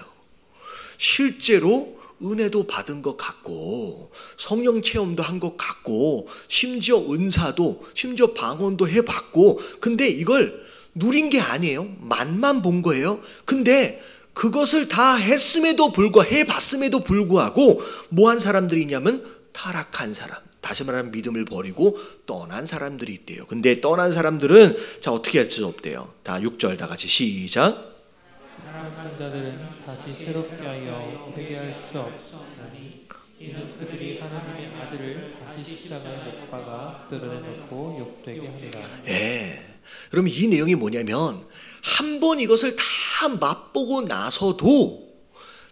실제로 은혜도 받은 것 같고 성령 체험도 한 것 같고 심지어 은사도, 심지어 방언도 해봤고, 근데 이걸 누린 게 아니에요. 맛만 본 거예요. 근데 그것을 다 했음에도 불구하고, 해봤음에도 불구하고 뭐한 사람들이 있냐면 타락한 사람, 다시 말하면 믿음을 버리고 떠난 사람들이 있대요. 근데 떠난 사람들은 자 어떻게 할 수 없대요. 다 6절 다 같이 시작. 타락한 자들은 다시 새롭게 하여 회개할 수 없으니 이는 그들이 하나님의 아들을 다시 십자가에 못 박아 드러내놓고 욕되게 하리라. 예. 그럼 이 내용이 뭐냐면 한 번 이것을 다 맛보고 나서도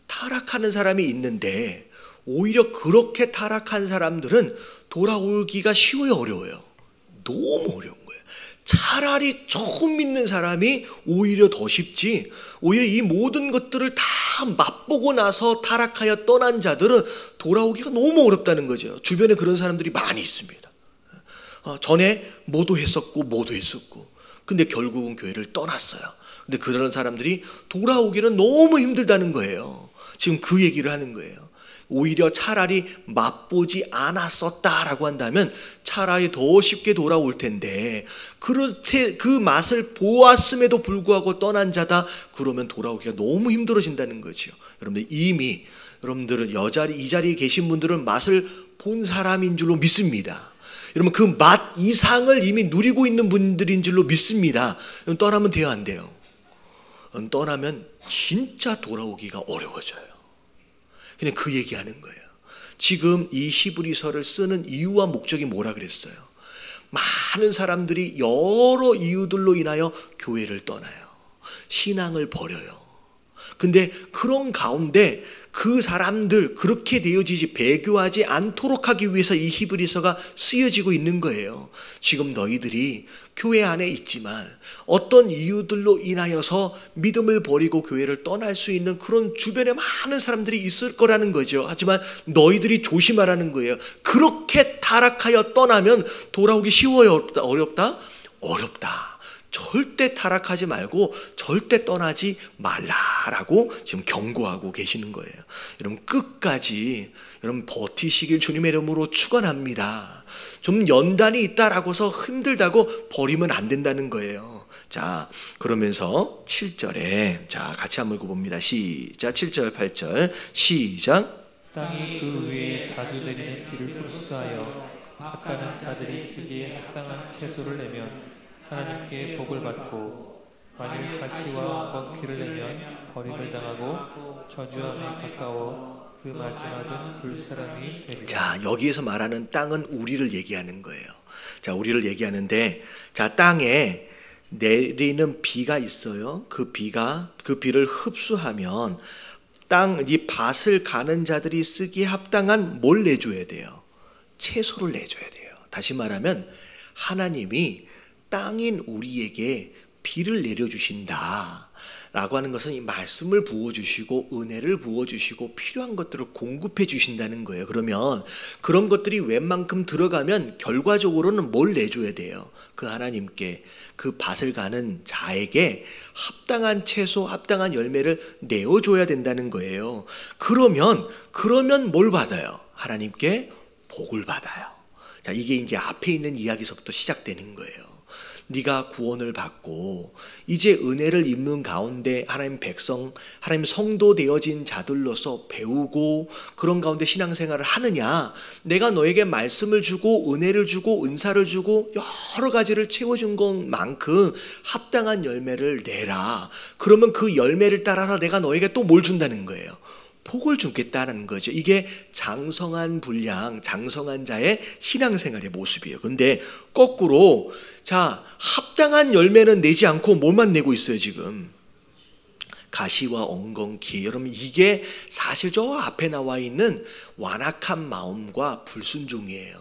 타락하는 사람이 있는데 오히려 그렇게 타락한 사람들은 돌아오기가 쉬워요, 어려워요? 너무 어려운 거예요. 차라리 조금 믿는 사람이 오히려 더 쉽지, 오히려 이 모든 것들을 다 맛보고 나서 타락하여 떠난 자들은 돌아오기가 너무 어렵다는 거죠. 주변에 그런 사람들이 많이 있습니다. 전에 뭐도 했었고 근데 결국은 교회를 떠났어요. 근데 그런 사람들이 돌아오기는 너무 힘들다는 거예요. 지금 그 얘기를 하는 거예요. 오히려 차라리 맛보지 않았었다라고 한다면 차라리 더 쉽게 돌아올 텐데, 그렇게 그 맛을 보았음에도 불구하고 떠난 자다 그러면 돌아오기가 너무 힘들어진다는 거죠. 여러분들 이미 여러분들은 이 자리에 계신 분들은 맛을 본 사람인 줄로 믿습니다. 여러분 그 맛 이상을 이미 누리고 있는 분들인 줄로 믿습니다. 떠나면 돼요, 안 돼요? 떠나면 진짜 돌아오기가 어려워져요. 그냥 그 얘기하는 거예요. 지금 이 히브리서를 쓰는 이유와 목적이 뭐라 그랬어요? 많은 사람들이 여러 이유들로 인하여 교회를 떠나요. 신앙을 버려요. 근데 그런 가운데 그 사람들 그렇게 되어지지 배교하지 않도록 하기 위해서 이 히브리서가 쓰여지고 있는 거예요. 지금 너희들이 교회 안에 있지만 어떤 이유들로 인하여서 믿음을 버리고 교회를 떠날 수 있는 그런 주변에 많은 사람들이 있을 거라는 거죠. 하지만 너희들이 조심하라는 거예요. 그렇게 타락하여 떠나면 돌아오기 쉬워요, 어렵다? 어렵다. 절대 타락하지 말고 절대 떠나지 말라라고 지금 경고하고 계시는 거예요. 여러분 끝까지 여러분 버티시길 주님의 이름으로 축원합니다. 좀 연단이 있다라고서 힘들다고 버리면 안 된다는 거예요. 자, 그러면서 7절에 자 같이 한번 읽어봅니다. 시작. 7절 8절 시작. 땅이 그 위에 자주 내리는 비를 흡수하여 합당한 자들이 쓰기에 합당한 채소를 내면 하나님께 복을 받고, 만일 가시와 엉겅퀴를 내면 버림을 당하고 저주함에 가까워 그 마지막은 불사람이 되리라. 자, 여기에서 말하는 땅은 우리를 얘기하는 거예요. 자, 우리를 얘기하는데, 자, 땅에 내리는 비가 있어요. 그 비를 흡수하면 이 밭을 가는 자들이 쓰기에 합당한 뭘 내줘야 돼요? 채소를 내줘야 돼요. 다시 말하면 하나님이 땅인 우리에게 비를 내려주신다 라고 하는 것은 이 말씀을 부어주시고 은혜를 부어주시고 필요한 것들을 공급해 주신다는 거예요. 그러면 그런 것들이 웬만큼 들어가면 결과적으로는 뭘 내줘야 돼요? 그 하나님께, 그 밭을 가는 자에게 합당한 채소, 합당한 열매를 내어줘야 된다는 거예요. 그러면 뭘 받아요? 하나님께 복을 받아요. 자, 이게 이제 앞에 있는 이야기서부터 시작되는 거예요. 네가 구원을 받고 이제 은혜를 입는 가운데 하나님 백성, 하나님 성도 되어진 자들로서 배우고 그런 가운데 신앙생활을 하느냐, 내가 너에게 말씀을 주고 은혜를 주고 은사를 주고 여러 가지를 채워준 것만큼 합당한 열매를 내라. 그러면 그 열매를 따라서 내가 너에게 또 뭘 준다는 거예요? 복을 주겠다는 거죠. 이게 장성한 분량, 장성한 자의 신앙생활의 모습이에요. 근데 거꾸로 자, 합당한 열매는 내지 않고 뭐만 내고 있어요, 지금? 가시와 엉겅퀴. 여러분 이게 사실 저 앞에 나와 있는 완악한 마음과 불순종이에요.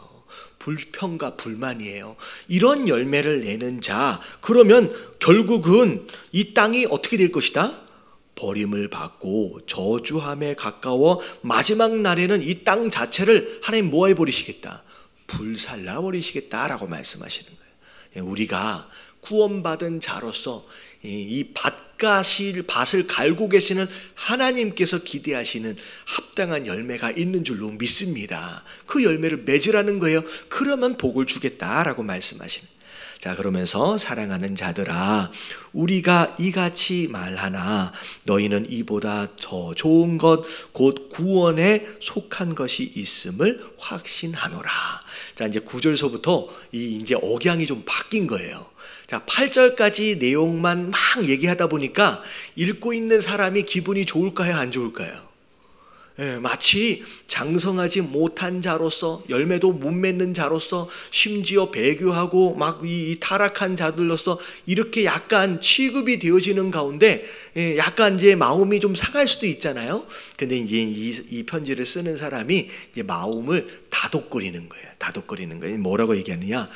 불평과 불만이에요. 이런 열매를 내는 자, 그러면 결국은 이 땅이 어떻게 될 것이다? 버림을 받고 저주함에 가까워 마지막 날에는 이 땅 자체를 하나님 뭐 해버리시겠다? 불살라 버리시겠다라고 말씀하시는 거예요. 우리가 구원받은 자로서 이 밭을 갈고 계시는 하나님께서 기대하시는 합당한 열매가 있는 줄로 믿습니다. 그 열매를 맺으라는 거예요. 그러면 복을 주겠다라고 말씀하시는 거예요. 자, 그러면서 사랑하는 자들아, 우리가 이같이 말하나 너희는 이보다 더 좋은 것 곧 구원에 속한 것이 있음을 확신하노라. 자, 이제 9절서부터 이제 억양이 좀 바뀐 거예요. 자, 8절까지 내용만 막 얘기하다 보니까 읽고 있는 사람이 기분이 좋을까요, 안 좋을까요? 마치 장성하지 못한 자로서, 열매도 못 맺는 자로서, 심지어 배교하고 막 이 타락한 자들로서 이렇게 약간 취급이 되어지는 가운데 약간 이제 마음이 좀 상할 수도 있잖아요. 근데 이제 이 편지를 쓰는 사람이 이제 마음을 다독거리는 거예요. 다독거리는 거예요. 뭐라고 얘기하느냐?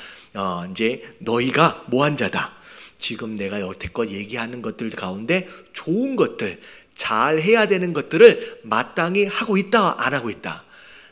이제 너희가 뭐한 자다. 지금 내가 여태껏 얘기하는 것들 가운데 좋은 것들, 잘 해야 되는 것들을 마땅히 하고 있다, 안 하고 있다.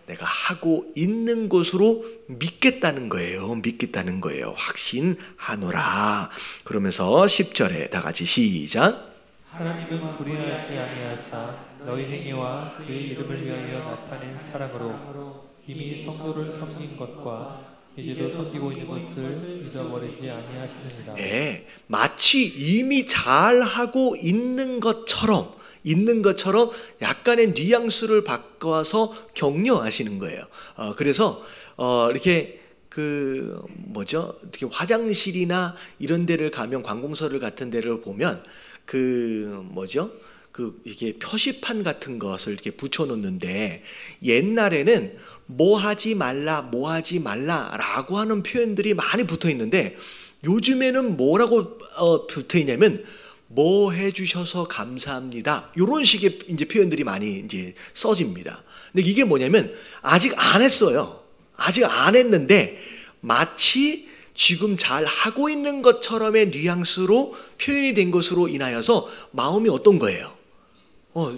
내가 하고 있는 것으로 믿겠다는 거예요. 믿겠다는 거예요. 확신하노라. 그러면서 10절에 다 같이 시작. 하나님은 불의하지 아니하사 너희 행위와 그의 이름을 위하여 나타낸 사랑으로 이미 성도를 섬긴 것과 이제도 섬기고 있는 것을 잊어버리지 아니하시느니라. 네, 마치 이미 잘하고 있는 것처럼 약간의 뉘앙스를 바꿔서 격려하시는 거예요. 그래서 이렇게 이렇게 화장실이나 이런 데를 가면, 관공서를 같은 데를 보면 이게 표시판 같은 것을 이렇게 붙여놓는데, 옛날에는 뭐 하지 말라라고 하는 표현들이 많이 붙어 있는데, 요즘에는 뭐라고 붙어 있냐면 뭐 해주셔서 감사합니다. 이런 식의 이제 표현들이 많이 이제 써집니다. 근데 이게 뭐냐면 아직 안 했어요. 아직 안 했는데 마치 지금 잘 하고 있는 것처럼의 뉘앙스로 표현이 된 것으로 인하여서 마음이 어떤 거예요?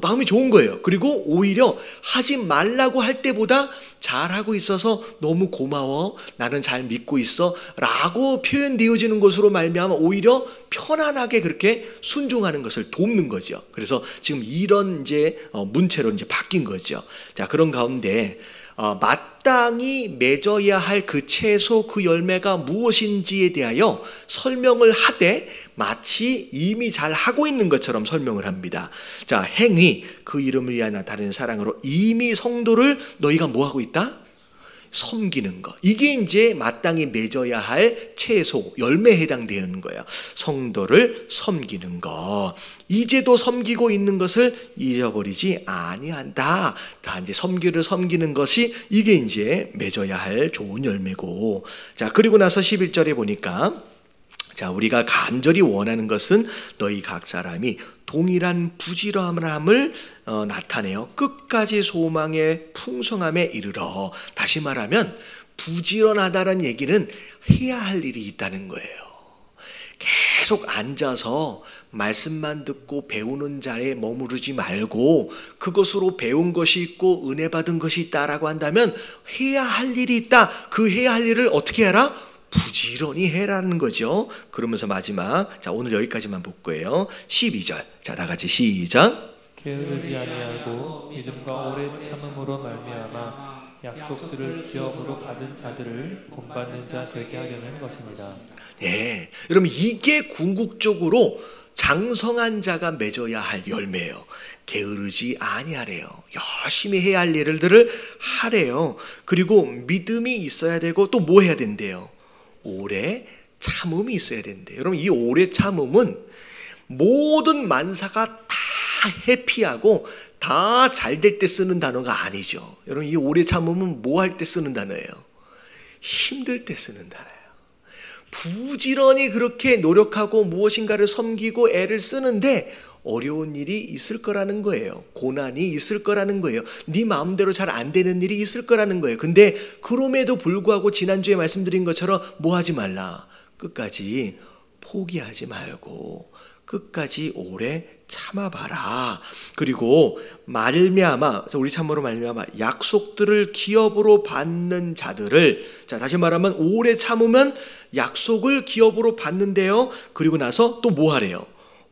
마음이 좋은 거예요. 그리고 오히려 하지 말라고 할 때보다 잘하고 있어서 너무 고마워, 나는 잘 믿고 있어 라고 표현되어지는 것으로 말미암아 오히려 편안하게 그렇게 순종하는 것을 돕는 거죠. 그래서 지금 이런 이제 문체로 이제 바뀐 거죠. 자, 그런 가운데 마땅히 맺어야 할 그 채소, 그 열매가 무엇인지에 대하여 설명을 하되 마치 이미 잘 하고 있는 것처럼 설명을 합니다. 자, 행위, 그 이름을 위하여 나타내는 사랑으로 이미 성도를 너희가 뭐 하고 있다? 섬기는 것. 이게 이제 마땅히 맺어야 할 채소, 열매에 해당되는 거예요. 성도를 섬기는 것. 이제도 섬기고 있는 것을 잊어버리지 아니한다. 다 이제 섬기는 것이 이게 이제 맺어야 할 좋은 열매고. 자, 그리고 나서 11절에 보니까, 자, 우리가 간절히 원하는 것은 너희 각 사람이 동일한 부지런함을 나타내어 끝까지 소망의 풍성함에 이르러. 다시 말하면 부지런하다는 얘기는 해야 할 일이 있다는 거예요. 계속 앉아서 말씀만 듣고 배우는 자에 머무르지 말고 그것으로 배운 것이 있고 은혜 받은 것이 있다라고 한다면 해야 할 일이 있다. 그 해야 할 일을 어떻게 해라? 부지런히 해라는 거죠. 그러면서 마지막, 자, 오늘 여기까지만 볼 거예요. 12절. 자, 다 같이 시작. 게으르지 아니하고 믿음과 오래 참음으로 말미암아 약속들을 기업으로 받은 자들을 본받는 자 되게 하려는 것입니다. 네, 여러분 이게 궁극적으로 장성한 자가 맺어야 할 열매예요. 게으르지 아니하래요. 열심히 해야 할 일들을 하래요. 그리고 믿음이 있어야 되고 또 뭐 해야 된대요? 오래 참음이 있어야 된대요. 여러분 이 오래 참음은 모든 만사가 다 해피하고 다 잘 될 때 쓰는 단어가 아니죠. 여러분 이 오래 참음은 뭐 할 때 쓰는 단어예요? 힘들 때 쓰는 단어예요. 부지런히 그렇게 노력하고 무엇인가를 섬기고 애를 쓰는데 어려운 일이 있을 거라는 거예요. 고난이 있을 거라는 거예요. 네 마음대로 잘 안 되는 일이 있을 거라는 거예요. 근데 그럼에도 불구하고 지난주에 말씀드린 것처럼 뭐 하지 말라. 끝까지 포기하지 말고 끝까지 오래 참아봐라. 그리고 말미암아, 우리 참으로 말미암아 약속들을 기업으로 받는 자들을, 자, 다시 말하면 오래 참으면 약속을 기업으로 받는데요. 그리고 나서 또 뭐 하래요?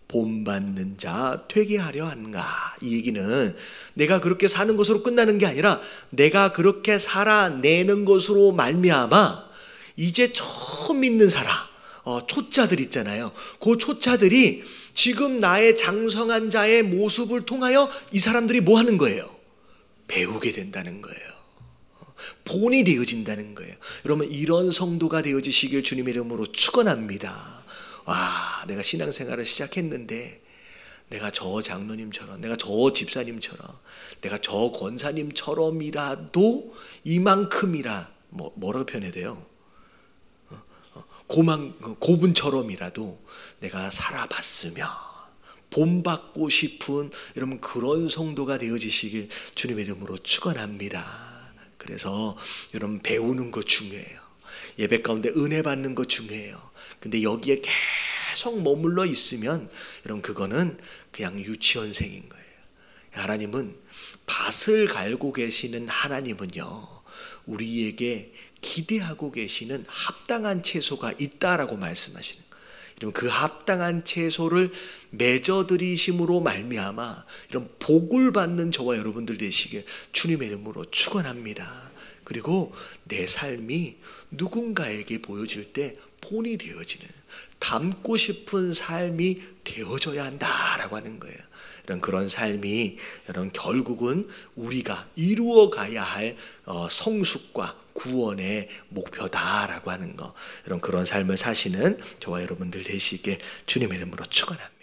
본받는 자 되게 하려 하는가. 이 얘기는 내가 그렇게 사는 것으로 끝나는 게 아니라 내가 그렇게 살아내는 것으로 말미암아 이제 처음 믿는 사람, 초짜들 있잖아요. 그 초짜들이 지금 나의 장성한 자의 모습을 통하여 이 사람들이 뭐 하는 거예요? 배우게 된다는 거예요. 본이 되어진다는 거예요. 여러분, 이런 성도가 되어지시길 주님의 이름으로 축원합니다. 와, 내가 신앙생활을 시작했는데 내가 저 장로님처럼, 내가 저 집사님처럼, 내가 저 권사님처럼이라도 이만큼이라 뭐라고 표현해야 돼요? 고분처럼이라도 내가 살아봤으면 본받고 싶은 여러분 그런 성도가 되어지시길 주님의 이름으로 축원합니다. 그래서 여러분 배우는 거 중요해요. 예배 가운데 은혜 받는 거 중요해요. 근데 여기에 계속 머물러 있으면 여러분 그거는 그냥 유치원생인 거예요. 하나님은 밭을 갈고 계시는 하나님은요, 우리에게 기대하고 계시는 합당한 채소가 있다라고 말씀하시는 거예요. 여러분 그 합당한 채소를 맺어들이심으로 말미암아 이런 복을 받는 저와 여러분들 되시길 주님의 이름으로 축원합니다. 그리고 내 삶이 누군가에게 보여질 때 본이 되어지는, 닮고 싶은 삶이 되어져야 한다라고 하는 거예요. 이런 그런 삶이 여러분 결국은 우리가 이루어가야 할 성숙과 구원의 목표다라고 하는 거, 이런 그런 삶을 사시는 저와 여러분들 되시길 주님의 이름으로 축원합니다.